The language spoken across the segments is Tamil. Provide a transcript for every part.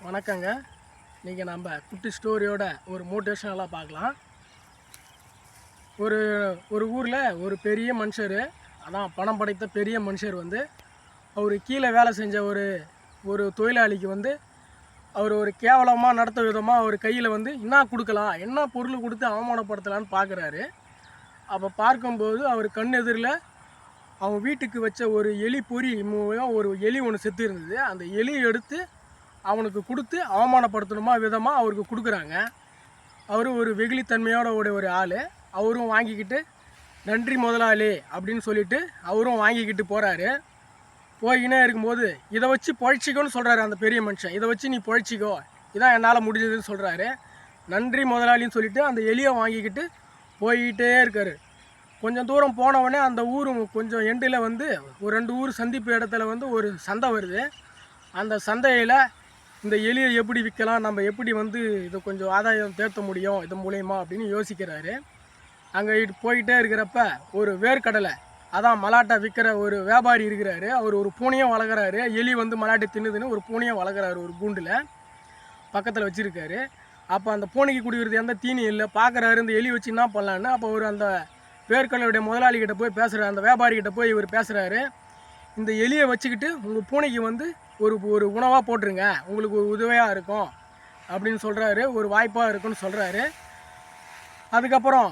வணக்கங்க. நீங்கள் நம்ம குட்டி ஸ்டோரியோட ஒரு மோட்டிவேஷனலாக பார்க்கலாம். ஒரு ஒரு ஊரில் ஒரு பெரிய மனுஷர், அதான் பணம் படைத்த பெரிய மனுஷர் அவர் கீழே வேலை செஞ்ச ஒரு ஒரு தொழிலாளிக்கு அவர் ஒரு கேவலமாக நடத்த விதமாக அவர் கையில் என்ன கொடுக்கலாம், என்ன பொருள் கொடுத்து அவமானப்படுத்தலான்னு பார்க்குறாரு. அப்போ பார்க்கும்போது அவர் கண் எதிரில் அவங்க வீட்டுக்கு வச்ச ஒரு எலி பொறி மூலம் ஒரு எலி ஒன்று செத்து இருந்தது. அந்த எலியை எடுத்து அவனுக்கு கொடுத்து அவமானப்படுத்தணுமா விதமாக அவருக்கு கொடுக்குறாங்க. அவர் ஒரு வெகுளித்தன்மையோட ஒரு ஆள். அவரும் வாங்கிக்கிட்டு நன்றி முதலாளி அப்படின்னு சொல்லிட்டு அவரும் வாங்கிக்கிட்டு போகிறாரு. போய்கினே இருக்கும்போது இதை வச்சு பொழைச்சிக்கோன்னு சொல்கிறாரு அந்த பெரிய மனுஷன். இதை வச்சு நீ பொழைச்சிக்கோ, இதான் என்னால் முடிஞ்சதுன்னு சொல்கிறாரு. நன்றி முதலாளின்னு சொல்லிவிட்டு அந்த எலியை வாங்கிக்கிட்டு போய்கிட்டே இருக்கார். கொஞ்சம் தூரம் போனவுடனே அந்த ஊர் கொஞ்சம் எண்டில் ஒரு 2 ஊர் சந்திப்பு இடத்துல ஒரு சந்தை வருது. அந்த சந்தையில் இந்த எலியை எப்படி விற்கலாம், நம்ம எப்படி இதை கொஞ்சம் ஆதாயம் தேர்த்த முடியும் இது மூலயமா அப்படின்னு யோசிக்கிறாரு. அங்கே போய்கிட்டே இருக்கிறப்ப ஒரு வேர்க்கடலை, அதான் மலாட்டை விற்கிற ஒரு வியாபாரி இருக்கிறாரு. அவர் ஒரு பூனையும் வளர்க்குறாரு. எலி மலாட்டை தின்னுதுன்னு ஒரு பூனையும் வளர்க்குறாரு, ஒரு கூண்டில் பக்கத்தில் வச்சுருக்காரு. அப்போ அந்த பூனைக்கு குடிக்கிறது எந்த தீனி இல்லை. பார்க்குறாரு இந்த எலி வச்சு என்ன பண்ணலான்னு. அப்போ அவர் அந்த வேர்க்கடலுடைய முதலாளிகிட்ட போய் பேசுகிறார், அந்த வியாபாரிகிட்ட போய் இவர் பேசுகிறாரு. இந்த எலியை வச்சுக்கிட்டு உங்கள் பூனைக்கு ஒரு ஒரு உணவாக போட்டுருங்க, உங்களுக்கு ஒரு உதவியாக இருக்கும் அப்படின்னு சொல்கிறாரு, ஒரு வாய்ப்பாக இருக்குன்னு சொல்கிறாரு. அதுக்கப்புறம்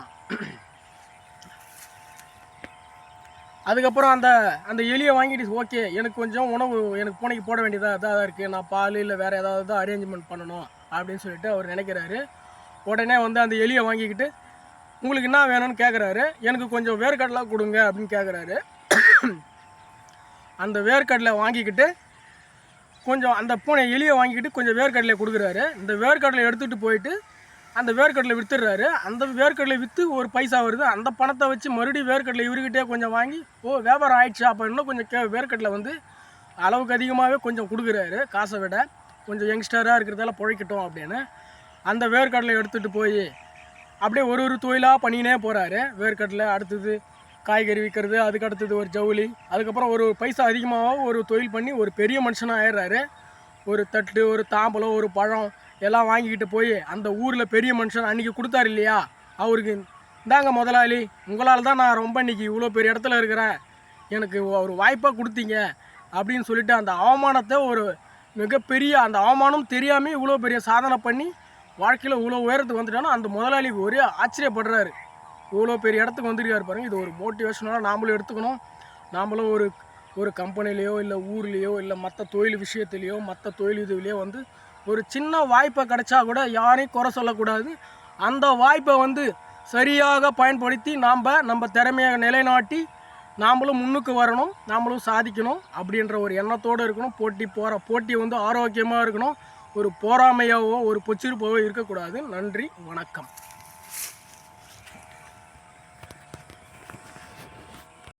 அந்த அந்த எலியை வாங்கிட்டு ஓகே எனக்கு கொஞ்சம் உணவு எனக்கு பூனைக்கு போட வேண்டியதாக இதாக இருக்குது, நான் பால் இல்லை வேறு ஏதாவது தான் அரேஞ்ச்மெண்ட் பண்ணணும் அப்படின்னு சொல்லிட்டு அவர் நினைக்கிறாரு. உடனே அந்த எலியை வாங்கிக்கிட்டு உங்களுக்கு என்ன வேணும்னு கேட்குறாரு. எனக்கு கொஞ்சம் வேர்க்கடலை கொடுங்க அப்படின்னு கேட்குறாரு. அந்த வேர்க்கடலை வாங்கிக்கிட்டு கொஞ்சம் அந்த பூனை எலியை வாங்கிக்கிட்டு கொஞ்சம் வேர்க்கடலை கொடுக்குறாரு. இந்த வேர்க்கடலை எடுத்துகிட்டு போயிட்டு அந்த வேர்க்கடலை விற்றுடுறாரு. அந்த வேர்க்கடலை விற்று ஒரு பைசா வருது. அந்த பணத்தை வச்சு மறுபடியும் வேர்க்கடலை இவர்கிட்டே கொஞ்சம் வாங்கி வியாபாரம் ஆயிடுச்சு. அப்போ இன்னும் கொஞ்சம் வேர்க்கடலை அளவுக்கு அதிகமாகவே கொஞ்சம் கொடுக்குறாரு. காசை விட கொஞ்சம் யங்ஸ்டராக இருக்கிறதால பிழைக்கட்டும் அப்படின்னு அந்த வேர்க்கடலை எடுத்துகிட்டு போய் அப்படியே ஒரு தொழிலாக பண்ணினே போகிறாரு. வேர்க்கடலை, அடுத்தது காய்கறி விற்கிறது, அதுக்கு அடுத்தது ஒரு ஜவுளி, அதுக்கப்புறம் ஒரு பைசா அதிகமாக ஒரு தொழில் பண்ணி ஒரு பெரிய மனுஷனாக ஆயிடுறாரு. ஒரு தட்டு, ஒரு தாம்பலம், ஒரு பழம் எல்லாம் வாங்கிக்கிட்டு போய் அந்த ஊரில் பெரிய மனுஷன் அன்றைக்கி கொடுத்தாரு இல்லையா அவருக்கு, இந்தாங்க முதலாளி, உங்களால் தான் நான் ரொம்ப இன்றைக்கி இவ்வளோ பெரிய இடத்துல இருக்கிறேன், எனக்கு ஒரு வாய்ப்பாக கொடுத்தீங்க அப்படின்னு சொல்லிட்டு அந்த அவமானத்தை ஒரு மிகப்பெரிய அந்த அவமானம் தெரியாமல் இவ்வளோ பெரிய சாதனை பண்ணி வாழ்க்கையில் இவ்வளோ உயரத்துக்கு வந்துட்டாலும் அந்த முதலாளிக்கு ஒரே ஆச்சரியப்படுறாரு. இவ்வளோ பெரிய இடத்துக்கு வந்துருக்காரு பாருங்கள். இது ஒரு மோட்டிவேஷனாக நாமளும் எடுத்துக்கணும். நாமளும் ஒரு கம்பெனிலேயோ இல்லை ஊர்லேயோ இல்லை மற்ற தொழில் விஷயத்துலேயோ மற்ற தொழில் இதுலேயோ ஒரு சின்ன வாய்ப்பை கிடைச்சா கூட யாரையும் குறை சொல்லக்கூடாது. அந்த வாய்ப்பை சரியாக பயன்படுத்தி நம்ம திறமையை நிலைநாட்டி நாமளும் முன்னுக்கு வரணும், நாமளும் சாதிக்கணும் அப்படின்ற ஒரு எண்ணத்தோடு இருக்கணும். போட்டி ஆரோக்கியமாக இருக்கணும். ஒரு போராமையாவோ ஒரு பொச்சிருப்பாவோ இருக்கக்கூடாது. நன்றி, வணக்கம்.